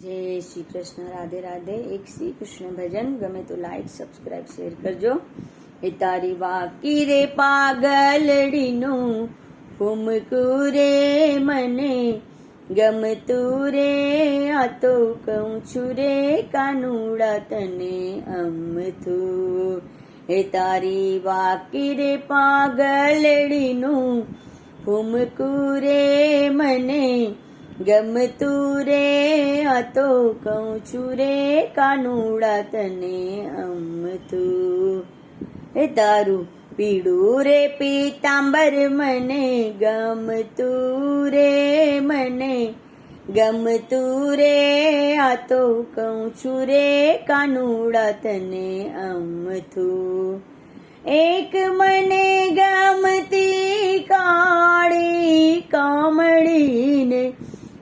જય શ્રી કૃષ્ણ, રાધે રાધે. એક શ્રી કૃષ્ણ ભજન ગમે તો લાઈક, સબસ્ક્રાઇબ, શેર કરજો. એ તારી વાકી રે પાગલડીનું ફૂમકું રે મને ગમતું રે, આ તો કહું છું રે કાનુડા તને અમથું. એ તારી વાકી રે પાગલડીનું ફૂમકું રે મને ગમતું રે, આ તો કહું છું રે કાનુડા તને અમથું. એ તારું પીળું રે પીતાંબર મને ગમતું રે, મને ગમતું રે, આ તો કહું છું રે કાનુડા તને અમથું. એક મને ગમતી કાળી કામળીને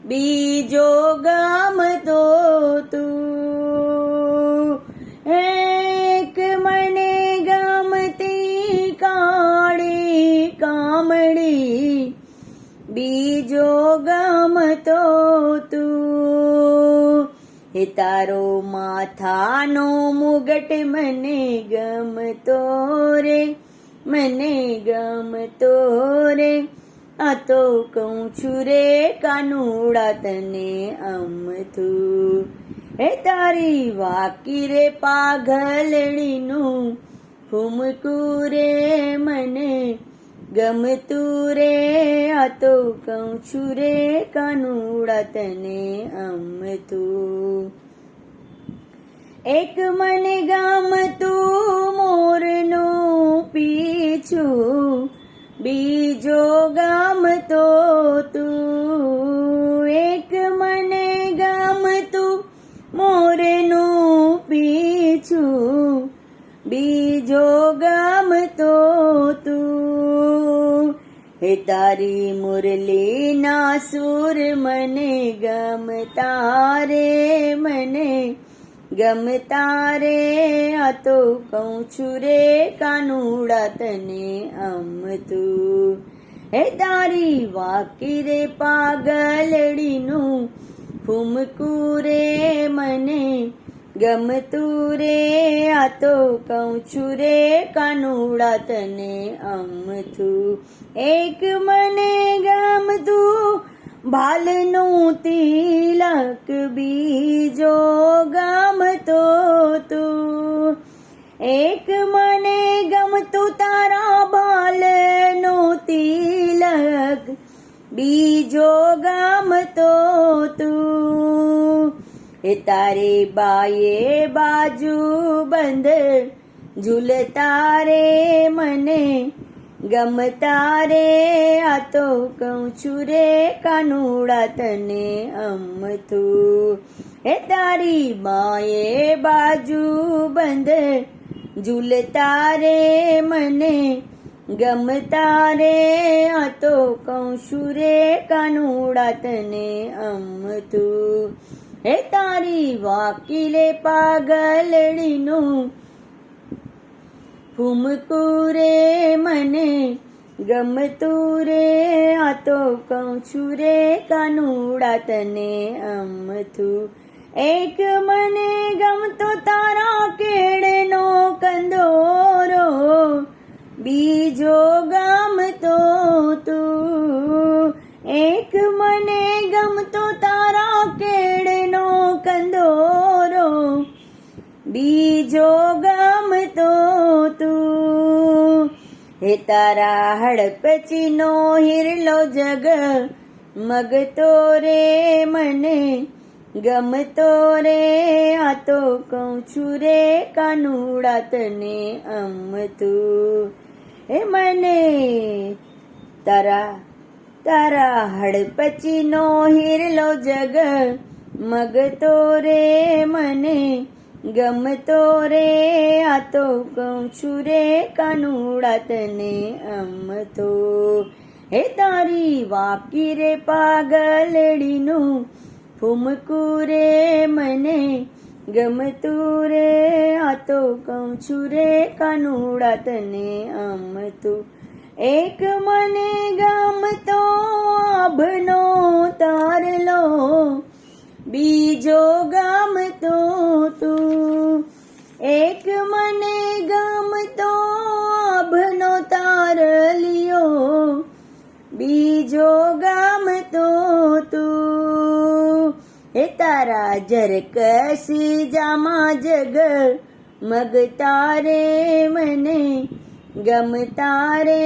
બીજો ગમતો તું. એક મને ગમતી કાળી કામળી બીજો ગમતો તું. એ તારો માથાનો મુગટ મને ગમતો રે, મને ગમતો રે, આ તો કહું છું રે કાનુડા તને અમથું. એ તારી વાકી રે પાઘલડીનું ફૂમકું રે મને ગમતું રે, આ તો કહું છું રે કાનુડા તને અમથું. એક મને ગમતું મોરનું પીછું બીજો ગમતો તું. એક મને ગમતું મોરનું પીછું બીજો ગમતો તું. હે તારી મુરલીના સૂર મને ગમતા રે, મને ગમતા રે, આ તો કહું છું રે કાનુડા તને અમથું. હે તારી વાકી રે પાગલડીનું ફૂમકું રે મને ગમતું રે, આ તો કહું છું રે કાનુડા તને અમથું. એક મને ગમતું ભાલનું તિલક બીજો ગમતો તું. એક મને ગમતું તારા ભાલનું તિલક બીજો ગમતો તું. એ તારે બાયે બાજુ બંધ ઝૂલતા રે મને ગમતા રે, આ તો કહું છું રે કાનુડા તને અમથું. એ તારી બાયે બાજુ બંધ ઝૂલતા રે મને ગમતા રે, આ તો કહું છું રે કાનુડા તને અમથું. હે તારી વાકી રે પાગલડીનું ફૂમકું રે મને ગમતું રે, આ તો કહું છું રે કાનુડા તને અમથું. એક મને ગમતો તારા કેળનો કંદોરો બીજો ગમતો તું. એક મને ગમતો તારા કેળનો કંદોરો બીજો ગમતો તું. હે તારા હડપચીનો હિરલો જગ મગતો રે મને ગમતો રે, આ તો કહું છું રે કાનુડા તને અમથું. હે મને તારા હડપચીનો હિરલો જગ મગતો રે મને ગમતો રે, આ તો કહું છું રે કાનુડા તને અમથું. હે તારી વાકી રે પાગલડીનું ફૂમકું રે મને ગમતું રે, આ તો કહું છું રે કાનુડા તને અમથું. એક મને ગમતો આભનો તારલો બીજો ગમતો તું. એક મને ગમતો આભનો તારલિયો, બીજો ગમતો તું. હે તારા જરકસી જામા જગ મગતા રે મને ગમતા રે.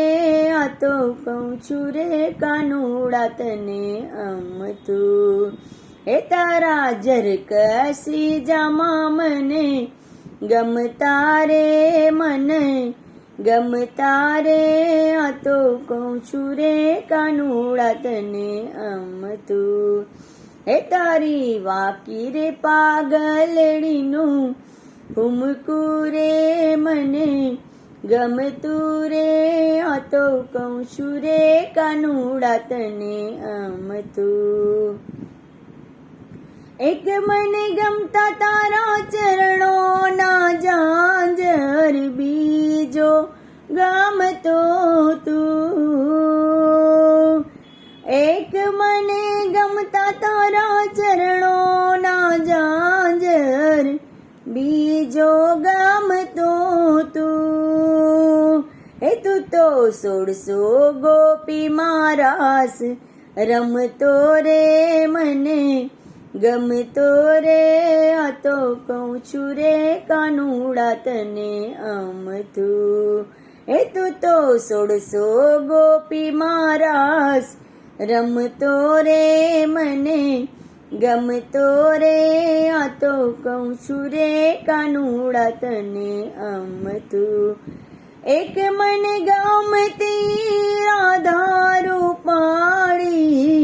આ તો કહું છું રે કાનુડા તને અમતું. હે તારા જરકસી જામા મને ગમતા રે મને ગમતા રે. આ તો કહું છું રે કાનુડા તને અમતું. હે તારી વાકી રે પાગલડીનું ફૂમકું રે મને ગમતું રે. આ તો કહું છું રે કાનુડા તને અમતું. એક મને ગમતા તારા ચરણોના ઝાંઝર, બીજો ગમતો તું. એક મને ગમતા તારા ચરણોના ઝાંઝર, બીજો ગમતો તું. હે તું તો 16 ગોપી મારાસ રમતો રે મને ગમતો રે. આ તો કહું છું રે કાનુડા તને અમતું. હે તું તો 16 ગોપી મારાસ રમતો રે મને ગમતો રે. આ તો કહું છું રે કાનુડા તને અમતું. એક મને ગમતી રાધા રૂપાળી,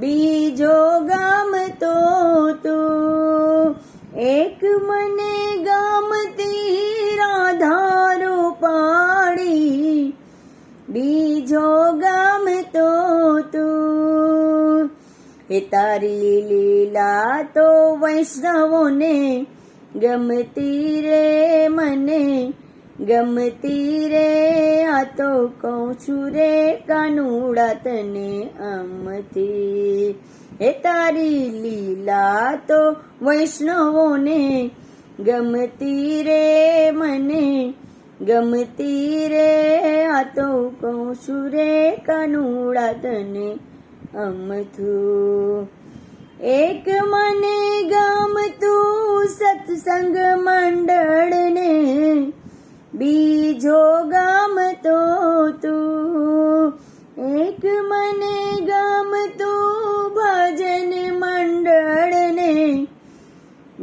બીજો ગમતો તું. એક મને ગમતી રાધા રૂપાળી, બીજો ગમતો તું. હે તારી લીલા તો વૈષ્ણવોને ગમતી રે મને ગમતી રે. આ તો કહું છું રે કાનુડા તને અમતી. હે તારી લીલા તો વૈષ્ણવોને ગમતી રે મને ગમતી રે. આ તો કહું છું રે કાનુડા તને અમથું. એક મને ગમતું સત્સંગ મંડળને બીજો ગમતો તું. એક મને ગમતું ભજન મંડળને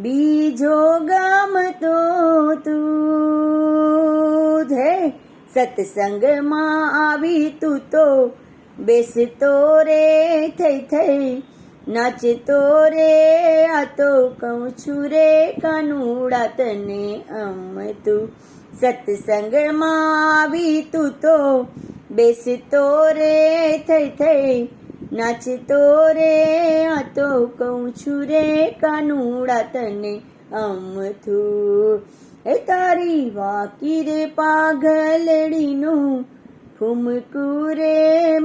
બીજો ગમતો તું. હે સત્સંગમાં આવી તું તો બેસતો રે થઈ થઈ નાચતો રે. આ તો કહું છું રે કાનુડા તને અમતું. સત્સંગમાં આવી તું તો બેસતો રે થઈ થઈ નાચતો રે. આ તો કહું છું રે કાનુડા તને અમથું. હે તારી વાકી રે પાગલડીનું ફૂમકું રે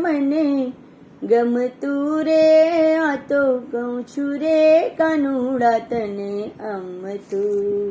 મને ગમતું રે. આ તો કહું છું રે કાનુડા તને અમથું.